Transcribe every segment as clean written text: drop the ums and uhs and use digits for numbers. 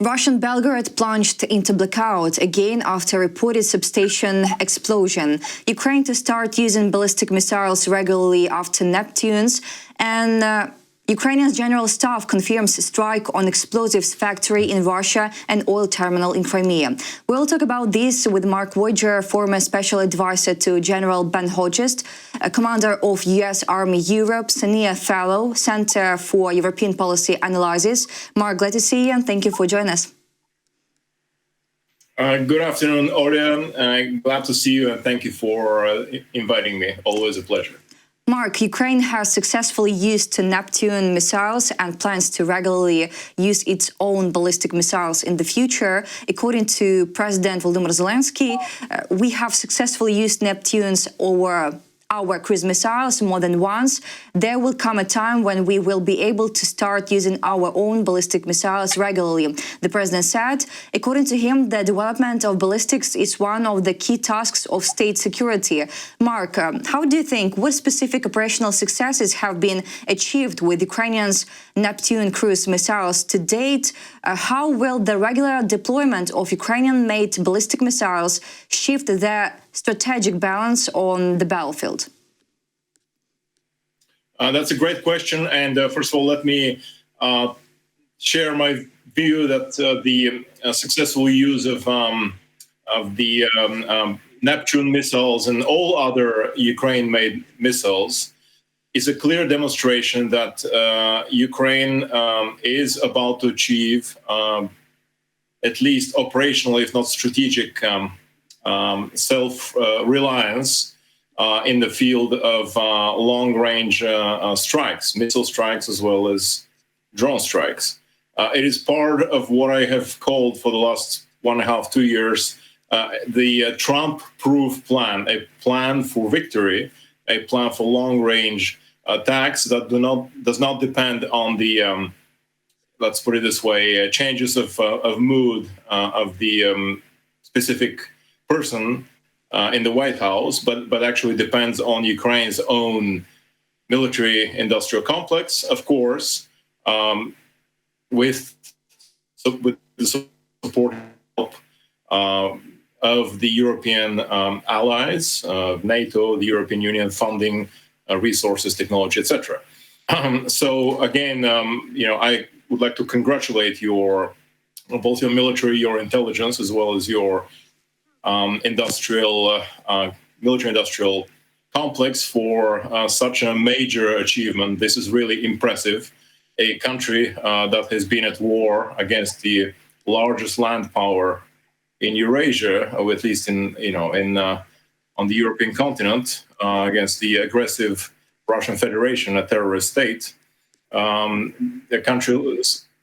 Russian Belgorod plunged into blackout again after reported substation explosion. Ukraine to start using ballistic missiles regularly after Neptunes, and Ukrainian General Staff confirms strike on explosives factory in Russia and oil terminal in Crimea. We'll talk about this with Mark Voyger, former special advisor to General Ben Hodges, commander of U.S. Army Europe, senior fellow, Center for European Policy Analysis. Mark, glad to see you and thank you for joining us. Good afternoon, Olha. Glad to see you and thank you for inviting me. Always a pleasure. Mark, Ukraine has successfully used Neptune missiles and plans to regularly use its own ballistic missiles in the future. According to President Volodymyr Zelensky, we have successfully used Neptunes over our cruise missiles more than once. There will come a time when we will be able to start using our own ballistic missiles regularly, the president said. According to him, the development of ballistics is one of the key tasks of state security. Mark, how do you think, what specific operational successes have been achieved with Ukrainians' Neptune cruise missiles to date? How will the regular deployment of Ukrainian-made ballistic missiles shift the strategic balance on the battlefield? That's a great question. And first of all, let me share my view that the successful use of the Neptune missiles and all other Ukraine-made missiles is a clear demonstration that Ukraine is about to achieve at least operational, if not strategic, self-reliance in the field of long-range strikes, missile strikes, as well as drone strikes. It is part of what I have called for the last 1.5 to 2 years the Trump-proof plan, a plan for victory, a plan for long-range attacks that does not depend on the, let's put it this way, changes of mood of the specific person in the White House, but actually depends on Ukraine's own military-industrial complex, of course, with the support of the European allies, NATO, the European Union funding, resources, technology, etc. So again, I would like to congratulate both your military, your intelligence, as well as your military-industrial complex for such a major achievement. This is really impressive. A country that has been at war against the largest land power in Eurasia, or at least on the European continent, against the aggressive Russian Federation, a terrorist state. A country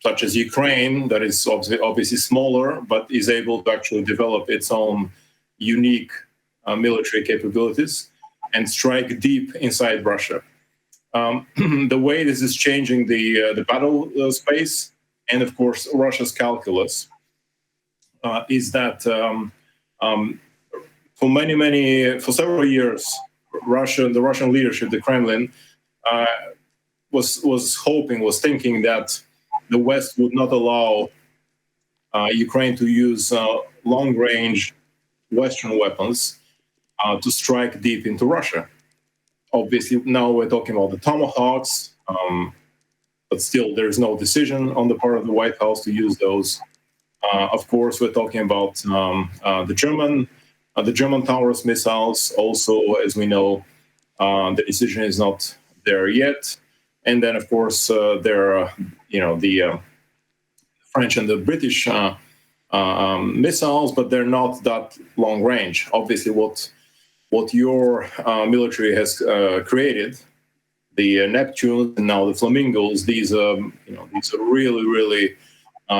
such as Ukraine, that is obviously smaller, but is able to actually develop its own unique military capabilities and strike deep inside Russia. The way this is changing the battle space, and of course Russia's calculus, is that for several years, the Russian leadership, the Kremlin, was thinking that the West would not allow Ukraine to use long-range Western weapons to strike deep into Russia. Obviously, now we're talking about the Tomahawks, but still there is no decision on the part of the White House to use those. Of course, we're talking about the German Taurus missiles. Also, as we know, the decision is not there yet. And then, of course, there are the French and the British missiles, but they're not that long range. Obviously, what your military has created, the Neptunes and now the Flamingos, these are really, really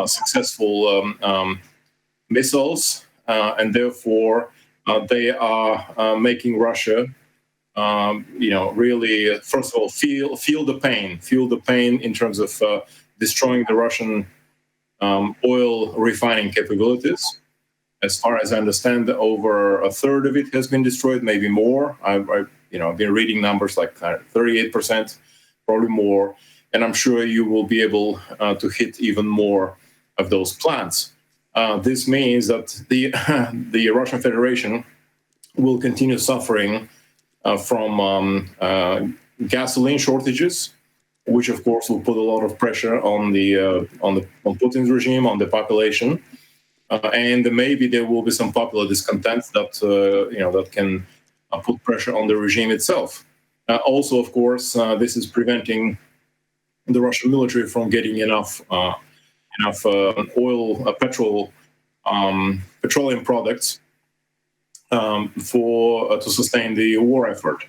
successful missiles, and therefore they are making Russia, really, first of all, feel the pain in terms of destroying the Russian oil refining capabilities. As far as I understand, over a third of it has been destroyed, maybe more. I've been reading numbers like 38%, probably more. And I'm sure you will be able to hit even more those plants. This means that the Russian Federation will continue suffering from gasoline shortages, which of course will put a lot of pressure on on Putin's regime, on the population, and maybe there will be some popular discontent that that can put pressure on the regime itself. Also, of course, this is preventing the Russian military from getting enough oil, petroleum products to sustain the war effort.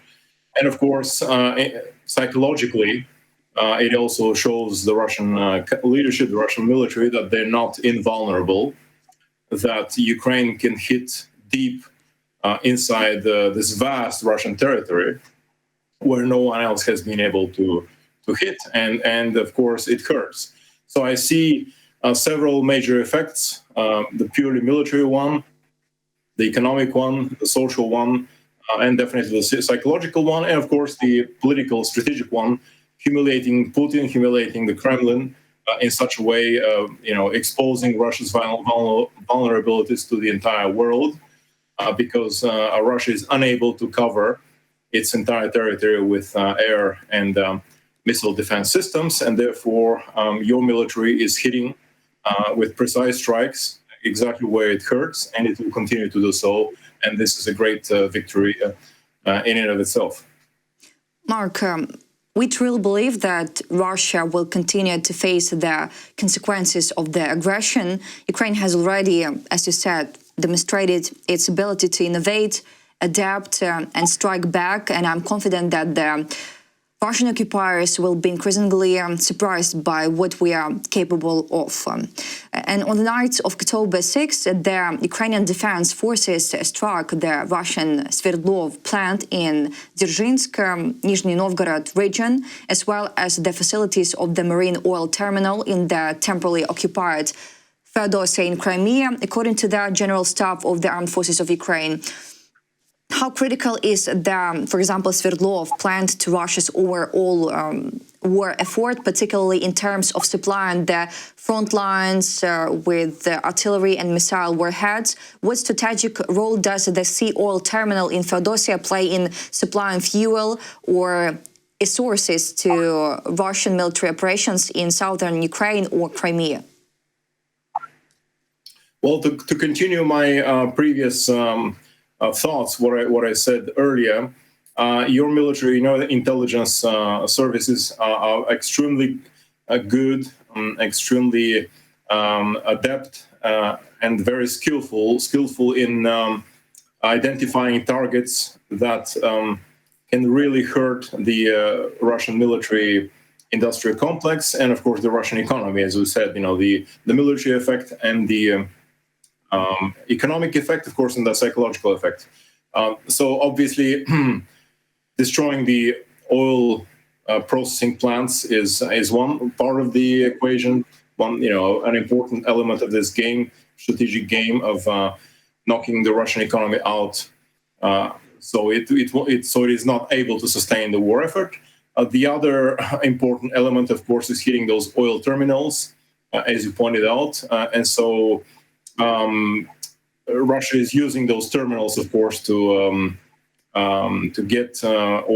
And of course, psychologically, it also shows the Russian leadership, the Russian military, that they're not invulnerable, that Ukraine can hit deep inside this vast Russian territory where no one else has been able to hit. And of course, it hurts. So I see several major effects, the purely military one, the economic one, the social one, and definitely the psychological one, and of course the political, strategic one, humiliating Putin, humiliating the Kremlin in such a way, exposing Russia's vulnerabilities to the entire world, because Russia is unable to cover its entire territory with air and missile defense systems, and therefore your military is hitting with precise strikes exactly where it hurts, and it will continue to do so. And this is a great victory in and of itself. Mark, we truly believe that Russia will continue to face the consequences of the aggression. Ukraine has already, as you said, demonstrated its ability to innovate, adapt, and strike back. And I'm confident that the Russian occupiers will be increasingly surprised by what we are capable of. And on the night of October 6th, the Ukrainian Defense Forces struck the Russian Sverdlov plant in Dzержinsk, Nizhny Novgorod region, as well as the facilities of the marine oil terminal in the temporarily occupied Feodosia in Crimea, according to the General Staff of the Armed Forces of Ukraine. How critical is the, for example, Sverdlov plant to Russia's overall war effort, particularly in terms of supplying the front lines with artillery and missile warheads? What strategic role does the sea oil terminal in Feodosia play in supplying fuel or resources to Russian military operations in southern Ukraine or Crimea? Well, to continue my previous thoughts, what I said earlier, your military, intelligence services are extremely good, extremely adept, and very skillful in identifying targets that can really hurt the Russian military industrial complex, and of course the Russian economy, as we said, the military effect and the economic effect, of course, and the psychological effect. So obviously, destroying the oil processing plants is one part of the equation. An important element of this strategic game of knocking the Russian economy out, so it is not able to sustain the war effort. The other important element, of course, is hitting those oil terminals, as you pointed out, and so. Russia is using those terminals, of course, to get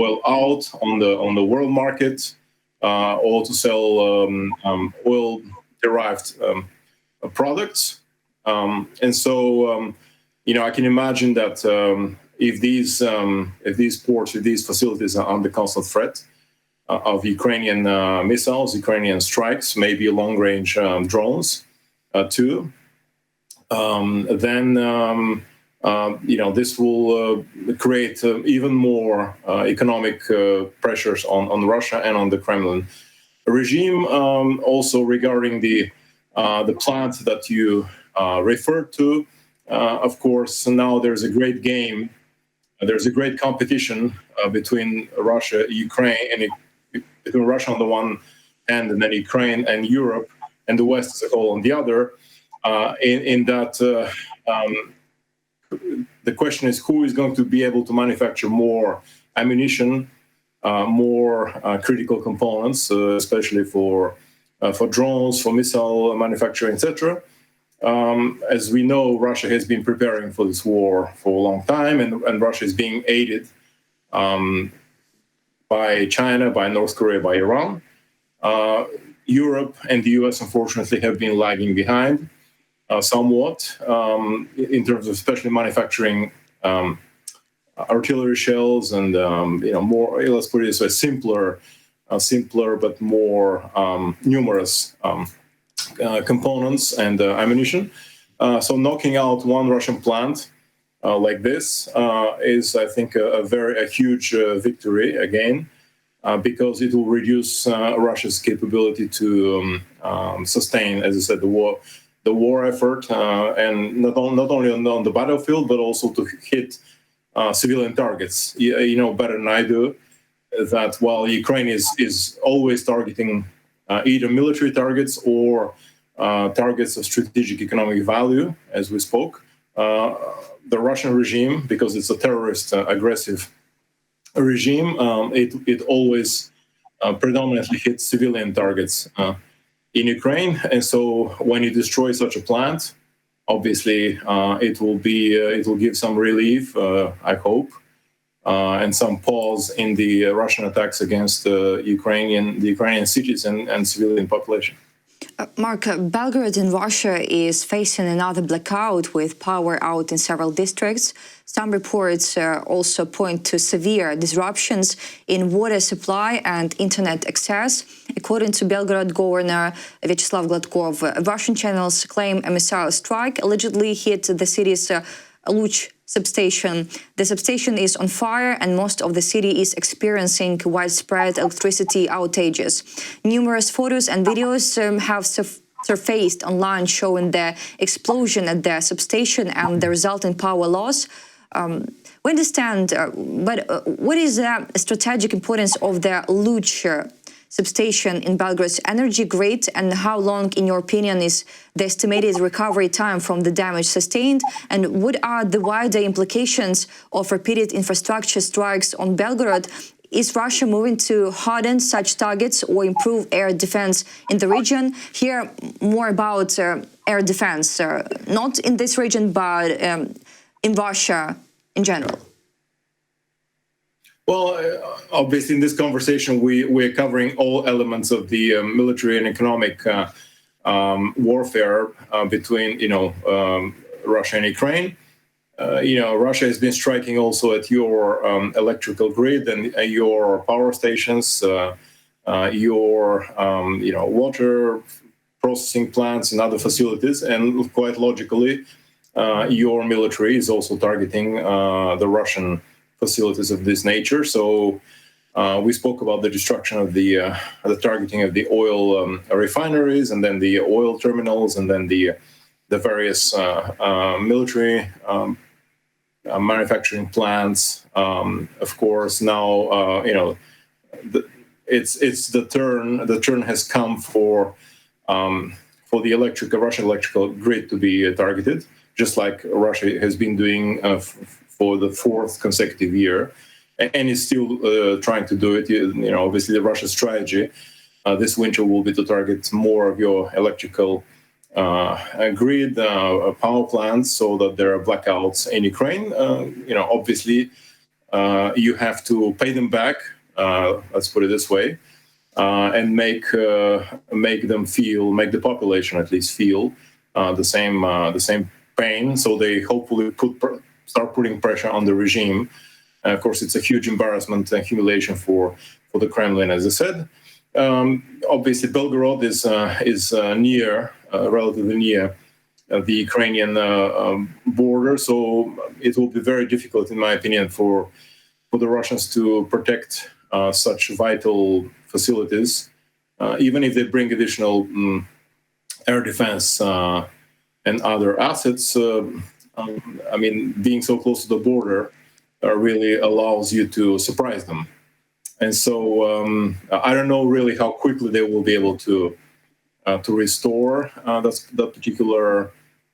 oil out on the world market, or to sell oil-derived products. And so, I can imagine that if these ports, if these facilities are under constant threat of Ukrainian missiles, Ukrainian strikes, maybe long-range drones too. Then this will create even more economic pressures on Russia and on the Kremlin regime. Also regarding the plant that you referred to, of course, now there's a great game. There's a great competition between Russia, Ukraine, and between Russia on the one hand, and then Ukraine and Europe and the West as a whole on the other. In that the question is who is going to be able to manufacture more ammunition, more critical components, especially for for drones, for missile manufacturing, etc. As we know, Russia has been preparing for this war for a long time, and Russia is being aided by China, by North Korea, by Iran. Europe and the US, unfortunately, have been lagging behind somewhat in terms of especially manufacturing artillery shells and more, let's put it this way, simpler but more numerous components and ammunition. So knocking out one Russian plant like this is, I think, a huge victory again, because it will reduce Russia's capability to sustain, as I said, the war effort, and not only on the battlefield, but also to hit civilian targets. You know better than I do that while Ukraine is always targeting either military targets or targets of strategic economic value, as we spoke, the Russian regime, because it's a terrorist, aggressive regime, it always predominantly hits civilian targets in Ukraine. And so when you destroy such a plant, obviously it will give some relief, I hope, and some pause in the Russian attacks against the Ukrainian cities and civilian population. Mark, Belgorod in Russia is facing another blackout with power out in several districts. Some reports also point to severe disruptions in water supply and internet access. According to Belgorod Governor Vyacheslav Gladkov, Russian channels claim a missile strike allegedly hit the city's Olha substation. The substation is on fire and most of the city is experiencing widespread electricity outages. Numerous photos and videos have surfaced online showing the explosion at the substation and the resulting power loss. We understand, but what is the strategic importance of the Olha substation in Belgorod's energy grid, and how long, in your opinion, is the estimated recovery time from the damage sustained? And what are the wider implications of repeated infrastructure strikes on Belgorod? Is Russia moving to harden such targets or improve air defense in the region? Here, more about air defense, not in this region, but in Russia in general. Well, obviously, in this conversation, we're covering all elements of the military and economic warfare between, Russia and Ukraine. Russia has been striking also at your electrical grid and your power stations, your, water processing plants and other facilities, and quite logically, your military is also targeting the Russian facilities of this nature. So we spoke about the destruction of the targeting of the oil refineries, and then the oil terminals, and then the various military manufacturing plants. Of course, now it's the turn. The turn has come for the Russian electrical grid to be targeted, just like Russia has been doing for the fourth consecutive year, and is still trying to do it. Obviously, the Russian strategy this winter will be to target more of your electrical grid, power plants, so that there are blackouts in Ukraine. Obviously, you have to pay them back. Let's put it this way, and make the population at least feel the same pain. So they hopefully start putting pressure on the regime. Of course, it's a huge embarrassment and humiliation for the Kremlin, as I said. Obviously, Belgorod is relatively near the Ukrainian border, so it will be very difficult, in my opinion, for the Russians to protect such vital facilities, even if they bring additional air defense and other assets. Being so close to the border really allows you to surprise them. And so I don't know really how quickly they will be able to restore that particular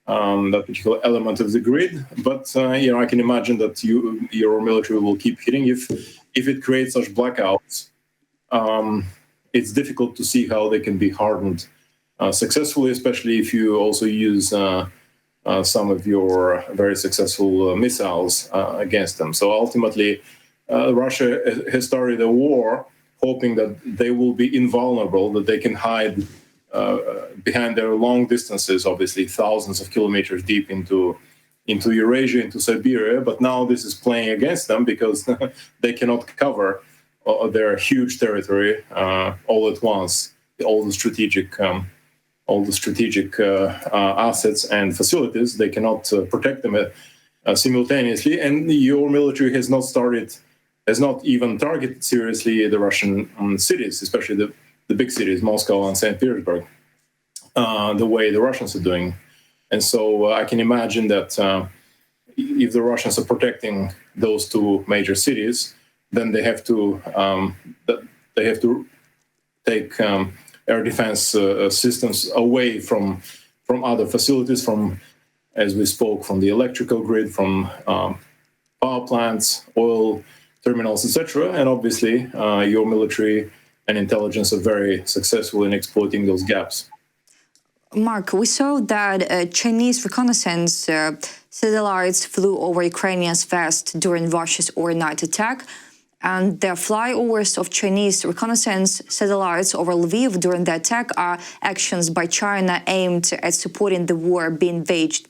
element of the grid. But I can imagine that your military will keep hitting if it creates such blackouts. it's difficult to see how they can be hardened successfully, especially if you also use some of your very successful missiles against them. So ultimately, Russia has started a war hoping that they will be invulnerable, that they can hide behind their long distances, obviously thousands of kilometers deep into Eurasia, into Siberia. But now this is playing against them because they cannot cover their huge territory all at once, all the strategic assets and facilities. They cannot protect them simultaneously. And your military has not even targeted seriously the Russian cities, especially the big cities, Moscow and St. Petersburg, the way the Russians are doing. And so I can imagine that if the Russians are protecting those two major cities, then they have to take air defense systems away from other facilities, from, as we spoke, from the electrical grid, from power plants, oil terminals, etc. And obviously, your military and intelligence are very successful in exploiting those gaps. Mark, we saw that Chinese reconnaissance satellites flew over Ukrainians fast during Russia's overnight attack, and the flyovers of Chinese reconnaissance satellites over Lviv during the attack are actions by China aimed at supporting the war being waged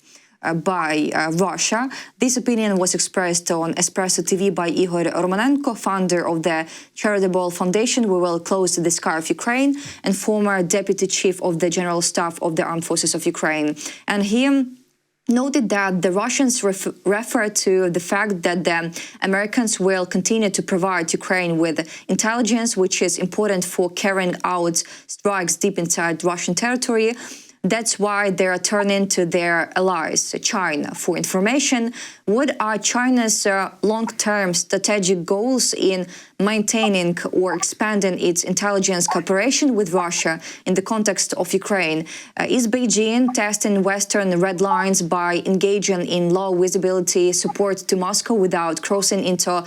by Russia. This opinion was expressed on Espresso TV by Igor Romanenko, founder of the charitable foundation We Will Close the Sky of Ukraine and former deputy chief of the General Staff of the Armed Forces of Ukraine. And he noted that the Russians refer to the fact that the Americans will continue to provide Ukraine with intelligence, which is important for carrying out strikes deep inside Russian territory. That's why they are turning to their allies, China, for information. What are China's long-term strategic goals in maintaining or expanding its intelligence cooperation with Russia in the context of Ukraine? Is Beijing testing Western red lines by engaging in low visibility support to Moscow without crossing into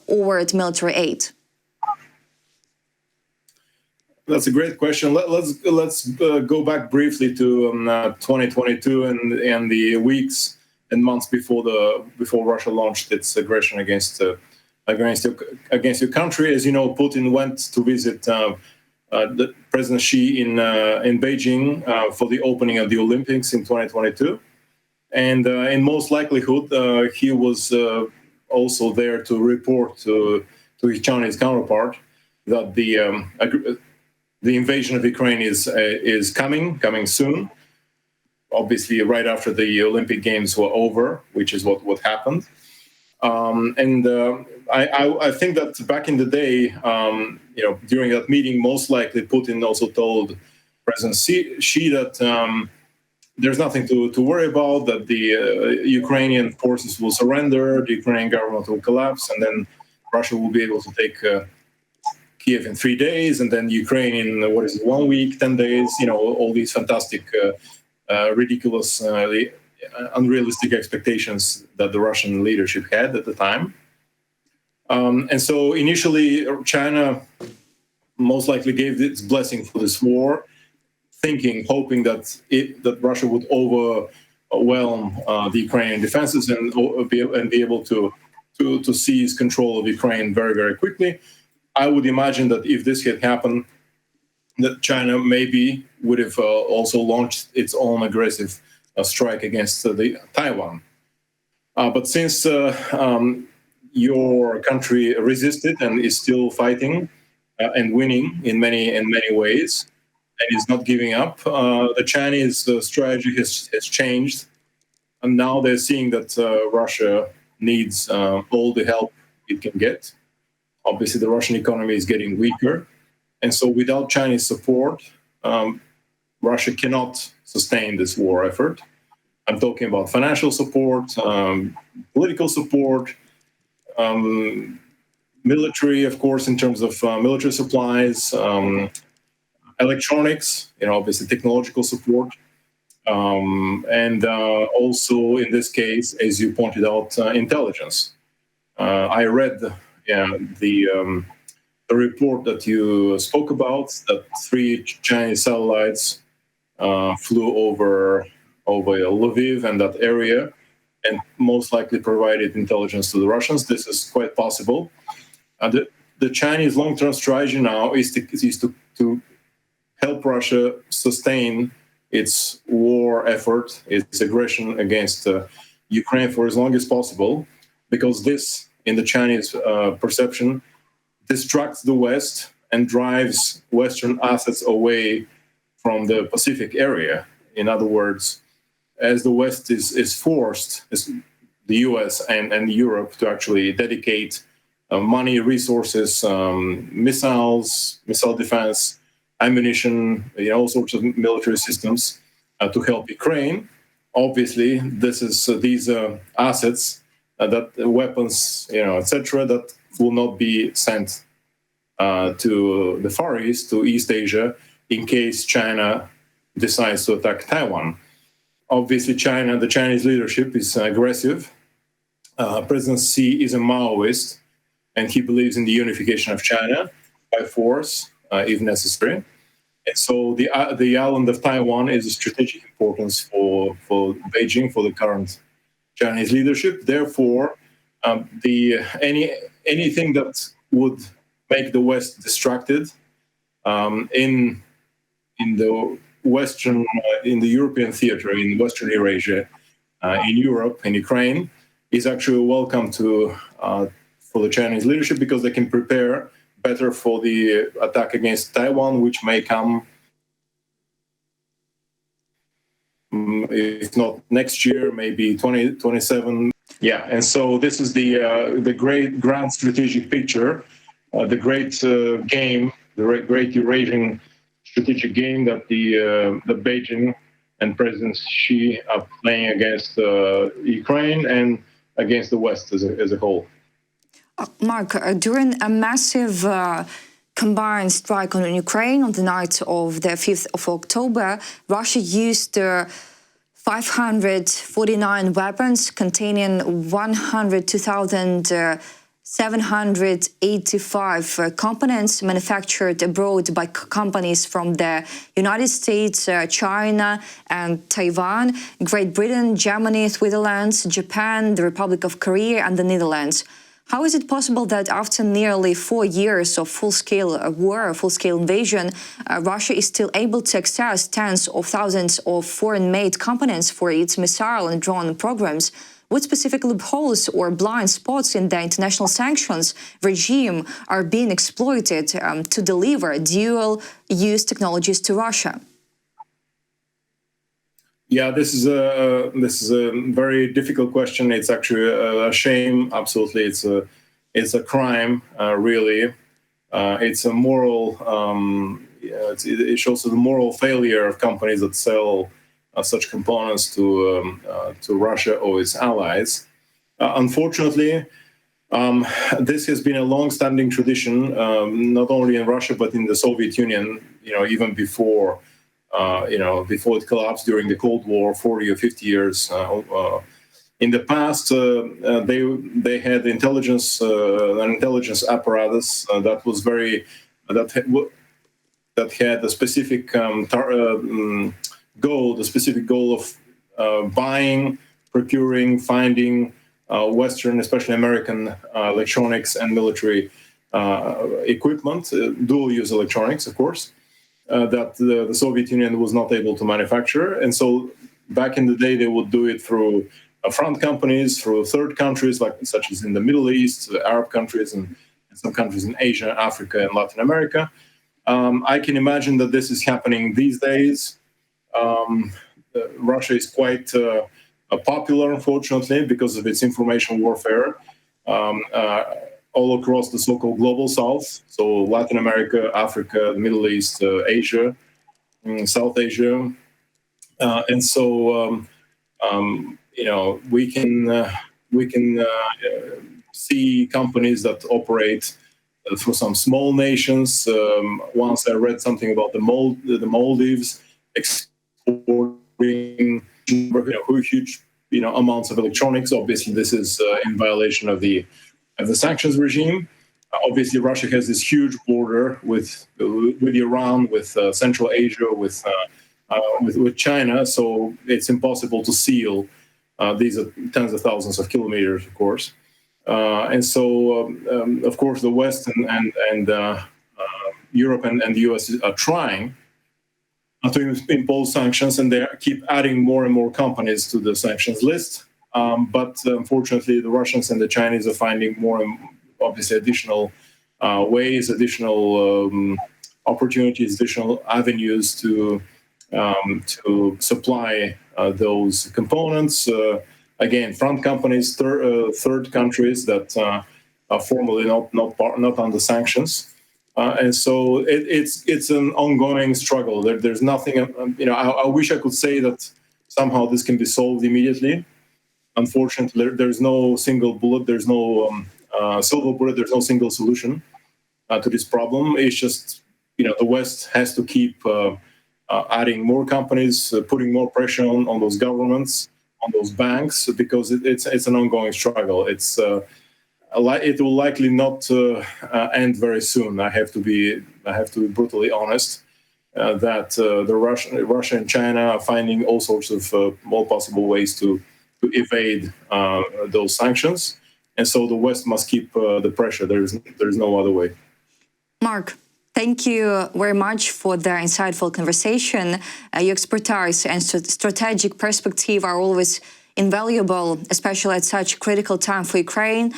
overt military aid? That's a great question. Let's go back briefly to 2022 and the weeks and months before Russia launched its aggression against your country. As you know, Putin went to visit the President Xi in Beijing for the opening of the Olympics in 2022, and in most likelihood he was also there to report to his Chinese counterpart that the invasion of Ukraine is coming soon. Obviously, right after the Olympic Games were over, which is what happened. I think that back in the day, during that meeting, most likely Putin also told President Xi that there's nothing to worry about, that the Ukrainian forces will surrender, the Ukrainian government will collapse, and then Russia will be able to take Kiev in 3 days, and then Ukraine in 1 week, 10 days. All these fantastic, ridiculous, unrealistic expectations that the Russian leadership had at the time. And so initially, China most likely gave its blessing for this war, hoping that Russia would overwhelm the Ukrainian defenses and be able to seize control of Ukraine very, very quickly. I would imagine that if this had happened, that China maybe would have also launched its own aggressive strike against Taiwan. But since your country resisted and is still fighting and winning in many ways, and is not giving up, the Chinese strategy has changed, and now they're seeing that Russia needs all the help it can get. Obviously, the Russian economy is getting weaker. And so without Chinese support, Russia cannot sustain this war effort. I'm talking about financial support, political support, military, of course, in terms of military supplies, electronics, obviously technological support. And also, in this case, as you pointed out, intelligence. I read the the report that you spoke about, that 3 Chinese satellites flew over Lviv and that area, and most likely provided intelligence to the Russians. This is quite possible. The Chinese long-term strategy now is to help Russia sustain its war effort, its aggression against Ukraine for as long as possible, because this, in the Chinese perception, distracts the West and drives Western assets away from the Pacific area. In other words, as the West is forced, the US and Europe, to actually dedicate money, resources, missiles, missile defense, ammunition, all sorts of military systems to help Ukraine. Obviously, these assets, that weapons, etc., that will not be sent to the Far East, to East Asia, in case China decides to attack Taiwan. Obviously, the Chinese leadership is aggressive. President Xi is a Maoist, and he believes in the unification of China by force, if necessary. And so the island of Taiwan is of strategic importance for Beijing, for the current Chinese leadership. Therefore, anything that would make the West distracted in the Western, in the European theater, in Western Eurasia, in Europe, in Ukraine, is actually welcome for the Chinese leadership, because they can prepare better for the attack against Taiwan, which may come, if not next year, maybe 2027. Yeah, and so this is the great grand strategic picture, the great game, the great Eurasian strategic game that the Beijing and President Xi are playing against Ukraine and against the West as a whole. Mark, during a massive combined strike on Ukraine on the night of the 5th of October, Russia used 549 weapons containing 102,785 components manufactured abroad by companies from the United States, China, and Taiwan, Great Britain, Germany, Switzerland, Japan, the Republic of Korea, and the Netherlands. How is it possible that after nearly 4 years of full-scale war, full-scale invasion, Russia is still able to access tens of thousands of foreign-made components for its missile and drone programs? What specific loopholes or blind spots in the international sanctions regime are being exploited to deliver dual-use technologies to Russia? Yeah, this is a very difficult question. It's actually a shame. Absolutely, it's a crime. Really, it's a moral. It shows the moral failure of companies that sell such components to Russia or its allies. Unfortunately, this has been a long-standing tradition, not only in Russia but in the Soviet Union. Even before. Before it collapsed during the Cold War, 40 or 50 years. In the past, they had an intelligence apparatus that was that had a specific goal, the specific goal of buying, procuring, finding Western, especially American, electronics and military equipment, dual-use electronics, of course. That the Soviet Union was not able to manufacture. And so back in the day, they would do it through front companies, through third countries, such as in the Middle East, the Arab countries, and some countries in Asia, Africa, and Latin America. I can imagine that this is happening these days. Russia is quite popular, unfortunately, because of its information warfare. All across the so-called global south, so Latin America, Africa, the Middle East, Asia, South Asia, and so we can see companies that operate for some small nations. Once I read something about the Maldives exporting huge amounts of electronics. Obviously, this is in violation of the sanctions regime. Obviously, Russia has this huge border with Iran, with Central Asia, with China. So it's impossible to seal. These are tens of thousands of kilometers, of course. And so, of course, the West and Europe and the US are trying to impose sanctions, and they keep adding more and more companies to the sanctions list. But unfortunately, the Russians and the Chinese are finding more and obviously additional ways, additional opportunities, additional avenues to supply those components. Again, front companies, third countries that are formally not under sanctions, and so it's an ongoing struggle. There's nothing. I wish I could say that somehow this can be solved immediately. Unfortunately, there's no single bullet. There's no silver bullet. There's no single solution to this problem. It's just the West has to keep adding more companies, putting more pressure on those governments, on those banks, because it's an ongoing struggle. It will likely not end very soon. I have to be brutally honest that Russia and China are finding all sorts of all possible ways to evade those sanctions, and so the West must keep the pressure. There's no other way. Mark, thank you very much for the insightful conversation. Your expertise and strategic perspective are always invaluable, especially at such a critical time for Ukraine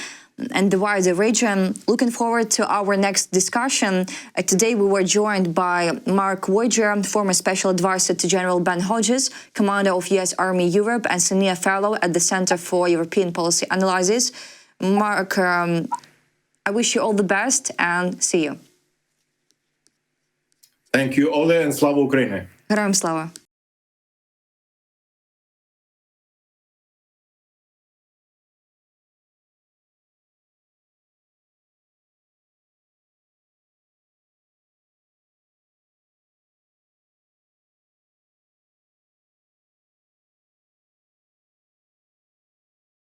and the wider region. Looking forward to our next discussion. Today we were joined by Mark Voyger, former special advisor to General Ben Hodges, commander of US Army Europe and senior fellow at the Center for European Policy Analysis. Mark, I wish you all the best and see you. Thank you, Olha, and Slava Ukraini. Героям слава!